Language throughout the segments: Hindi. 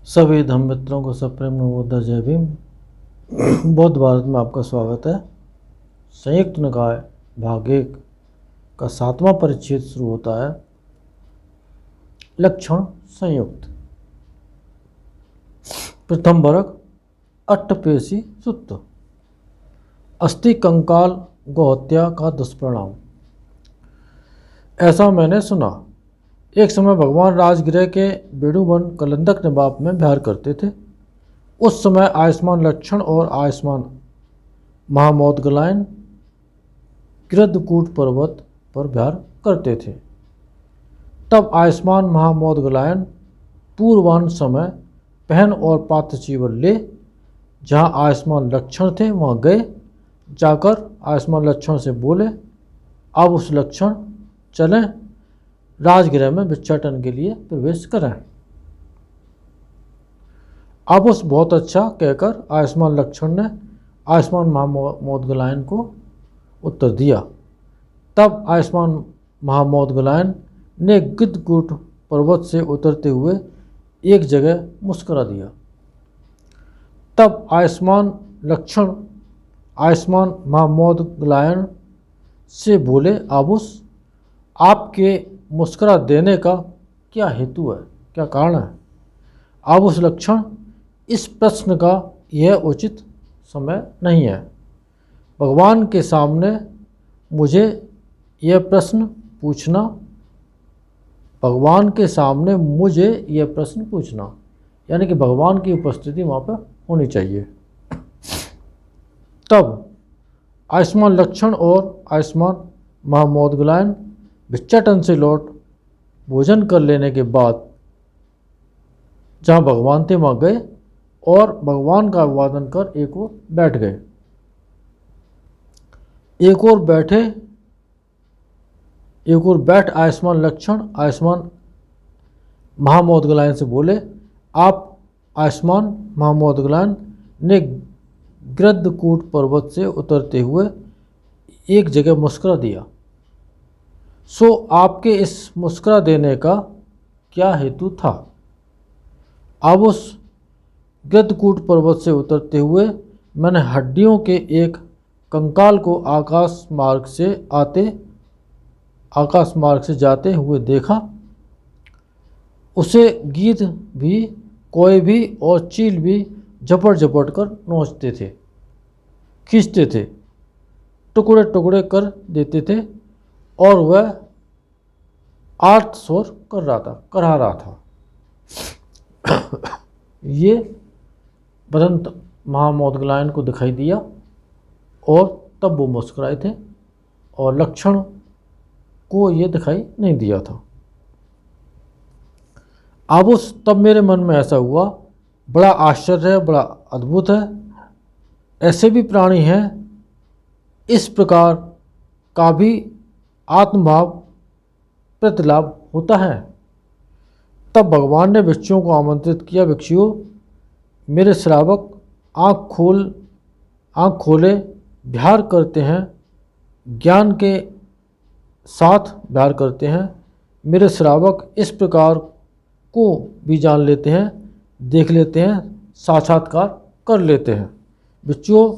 सभी धम्म मित्रों को सप्रेम नमोदर जय भीम। बौद्ध भारत में आपका स्वागत है। संयुक्त निकाय भाग 1 का 7वां परिच्छेद शुरू होता है। लक्षण संयुक्त। प्रथम वर्ग अट्टपेशी सुत्त। अस्थि कंकाल गौहत्या का दुष्परिणाम। ऐसा मैंने सुना, एक समय भगवान राजगृह के बेड़ूवन कलंदक नवाब में विहार करते थे। उस समय आयुष्मान लक्षण और आयुष्मान महामौदगलायन कृद्धकूट पर्वत पर विहार करते थे। तब आयुष्मान महामौदगलायन पूर्वान समय पहन और पात्रचीवर ले जहाँ आयुष्मान लक्षण थे वहाँ गए। जाकर आयुष्मान लक्षण से बोले, अब उस लक्षण चलें, राजगृह में भिक्षाटन के लिए प्रवेश करें। अब उस बहुत अच्छा कहकर आयुष्मान लक्षण ने आयुष्मान महामौदगलायन को उत्तर दिया। तब आयुष्मान महामौदगलायन ने कृद्धकूट पर्वत से उतरते हुए एक जगह मुस्कुरा दिया। तब आयुष्मान लक्षण आयुष्मान महामौदगलायन से बोले, आबुस, आपके मुस्कुरा देने का क्या हेतु है, क्या कारण है? आबुस लक्षण, इस प्रश्न का यह उचित समय नहीं है। भगवान के सामने मुझे यह प्रश्न पूछना यानी कि भगवान की उपस्थिति वहाँ पर होनी चाहिए। तब आयुष्मान लक्षण और आयुष्मान महामौदगलायन भिक्षाटन से लौट भोजन कर लेने के बाद जहाँ भगवान थे वहाँ गए और भगवान का अभिवादन कर एक ओर बैठ गए। एक ओर बैठ आयुष्मान लक्षण आयुष्मान महामौदगलायन से बोले, आप आयुष्मान महामौदगलायन ने कृद्धकूट पर्वत से उतरते हुए एक जगह मुस्कुरा दिया, सो आपके इस मुस्कुरा देने का क्या हेतु था? अब उस कृद्धकूट पर्वत से उतरते हुए मैंने हड्डियों के एक कंकाल को आकाश मार्ग से जाते हुए देखा। उसे गीध भी, कोय भी और चील भी झपट झपट कर नोचते थे, खींचते थे, टुकड़े टुकड़े कर देते थे और वह आर्त स्वर करा रहा था। ये बदंत महामौदगलायन को दिखाई दिया और तब वो मुस्कुराए थे और लक्षण को ये दिखाई नहीं दिया था। अब तब मेरे मन में ऐसा हुआ, बड़ा आश्चर्य है, बड़ा अद्भुत है, ऐसे भी प्राणी हैं, इस प्रकार का भी आत्मभाव प्रतिलाभ होता है। तब भगवान ने भिक्षुओं को आमंत्रित किया, भिक्षुओं, मेरे श्रावक आँख खोले विहार करते हैं, ज्ञान के साथ विहार करते हैं। मेरे श्रावक इस प्रकार को भी जान लेते हैं, देख लेते हैं, साक्षात्कार कर लेते हैं। भिक्षुओं,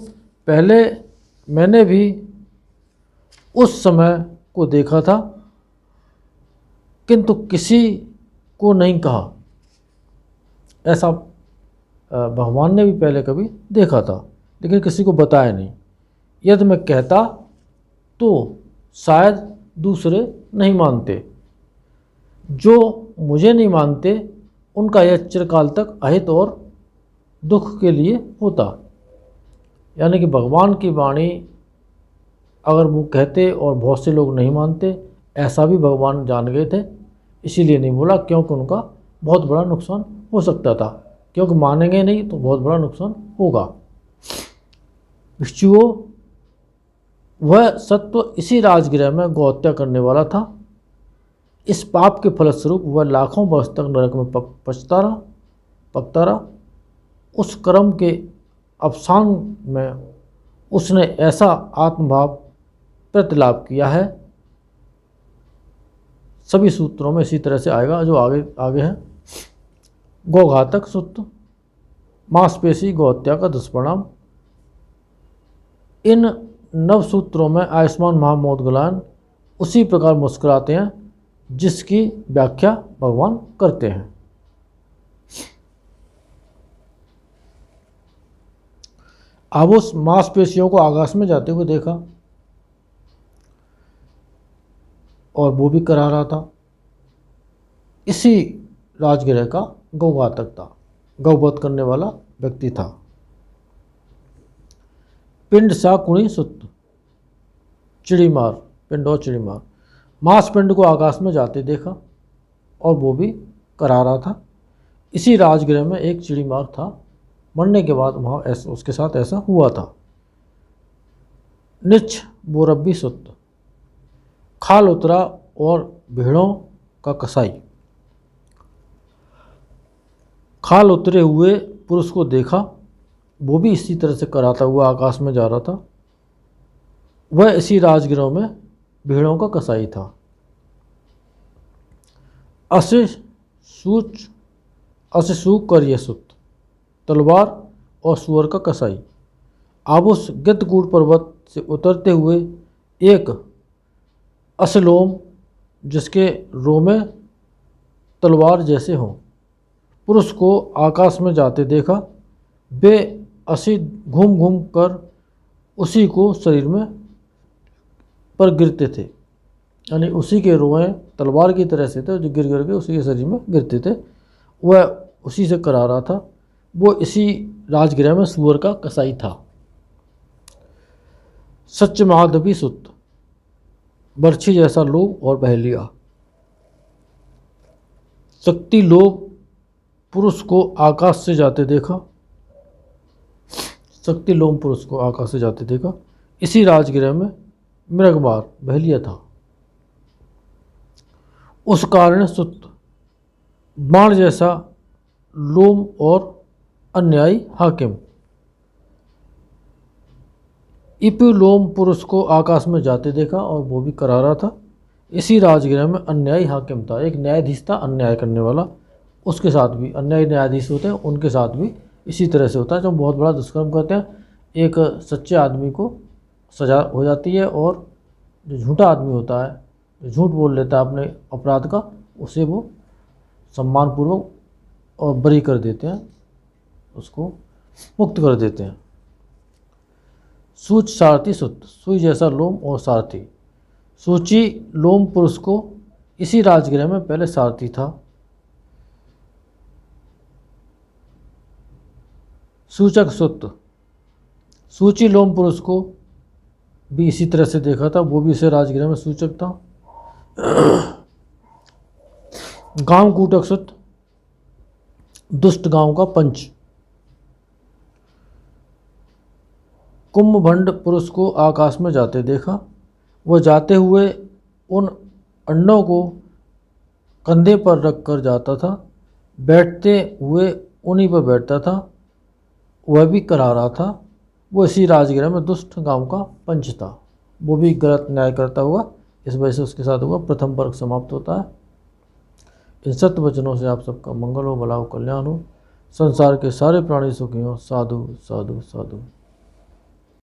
पहले मैंने भी उस समय को देखा था, किंतु किसी को नहीं कहा। ऐसा भगवान ने भी पहले कभी देखा था, लेकिन किसी को बताया नहीं। यदि मैं कहता तो शायद दूसरे नहीं मानते। जो मुझे नहीं मानते उनका यह चिरकाल तक अहित और दुख के लिए होता। यानी कि भगवान की वाणी अगर वो कहते और बहुत से लोग नहीं मानते, ऐसा भी भगवान जान गए थे, इसीलिए नहीं बोला, क्योंकि उनका बहुत बड़ा नुकसान हो सकता था। क्योंकि मानेंगे नहीं तो बहुत बड़ा नुकसान होगा। भिक्षुओं, वह सत्व इसी राजगृह में गौहत्या करने वाला था। इस पाप के फलस्वरूप वह लाखों वर्ष तक नरक में पकता रहा। उस कर्म के अवसान में उसने ऐसा आत्मभाव प्रतिलाभ किया है। सभी सूत्रों में इसी तरह से आएगा जो आगे है। गौघातक सूत्र, मांसपेशी गौहत्या का दुष्परिणाम। इन नव सूत्रों में आयुष्मान महामोदगलायन उसी प्रकार मुस्कुराते हैं जिसकी व्याख्या भगवान करते हैं। अब उस मांसपेशियों को आकाश में जाते हुए देखा और वो भी करा रहा था। इसी राजगृह का गौघातक था, गौवध करने वाला व्यक्ति था। पिंड सा कुणी सूत्र, चिड़ीमार, पिंड और चिड़ीमार। मांस पिंड को आकाश में जाते देखा और वो भी करा रहा था। इसी राजगृह में एक चिड़ीमार था, मरने के बाद वहाँ उसके साथ ऐसा हुआ था। निच्छ बोरब्बी सूत्र, खाल उतरा और भेड़ों का कसाई। खाल उतरे हुए पुरुष को देखा, वो भी इसी तरह से कराता हुआ आकाश में जा रहा था। वह इसी राजगृह में भेड़ों का कसाई था। असिसूक कर यह सूत्र, तलवार और सुअर का कसाई। अब उस गिद्धकूट पर्वत से उतरते हुए एक असलोम, जिसके रोमे तलवार जैसे हों, पुरुष को आकाश में जाते देखा। वे असी घूम घूम कर उसी को शरीर में पर गिरते थे, यानी उसी के रोए तलवार की तरह से थे जो गिर गिर के उसी के शरीर में गिरते थे। वह उसी से करा रहा था। वो इसी राजगृह में सुअर का कसाई था। सच्च महादबी सूत्र, बर्छी जैसा लोभ और बहेलिया। शक्ति लोभ पुरुष को आकाश से जाते देखा। शक्ति लोभ पुरुष को आकाश से जाते देखा। इसी राजगृह में मृगमार बहेलिया था। उस कारण सूत्र, बाण जैसा लोम और अन्यायी हाकिम। इपिलोम पुरुष को आकाश में जाते देखा और वो भी करा रहा था। इसी राजगृह में अन्यायी हाकिम था, एक न्यायाधीश था अन्याय करने वाला। उसके साथ भी अन्यायी न्यायाधीश होते हैं, उनके साथ भी इसी तरह से होता है। जब बहुत बड़ा दुष्कर्म करते हैं, एक सच्चे आदमी को सजा हो जाती है और जो झूठा आदमी होता है, जो झूठ बोल लेता है अपने अपराध का, उसे वो सम्मानपूर्वक और बरी कर देते हैं, उसको मुक्त कर देते हैं। सूच सारथी सूत्र, सुई जैसा लोम और सारथी। सूची लोम पुरुष को इसी राजगृह में पहले सारथी था। सूचक सूत्र, सूची लोम पुरुष को भी इसी तरह से देखा था, वो भी इसे राजगृह में सूचक था। गांव कूटक सूत्र, दुष्ट गांव का पंच। कुंभभंड पुरुष को आकाश में जाते देखा। वह जाते हुए उन अंडों को कंधे पर रख कर जाता था, बैठते हुए उन्हीं पर बैठता था, वह भी करा रहा था। वो इसी राजगृह में दुष्ट गांव का पंच था, वो भी गलत न्याय करता हुआ, इस वजह से उसके साथ हुआ। प्रथम वर्ग समाप्त होता है। इन सत्य वचनों से आप सबका मंगल हो, भला हो, कल्याण हो, संसार के सारे प्राणी सुखी हो। साधु साधु साधु।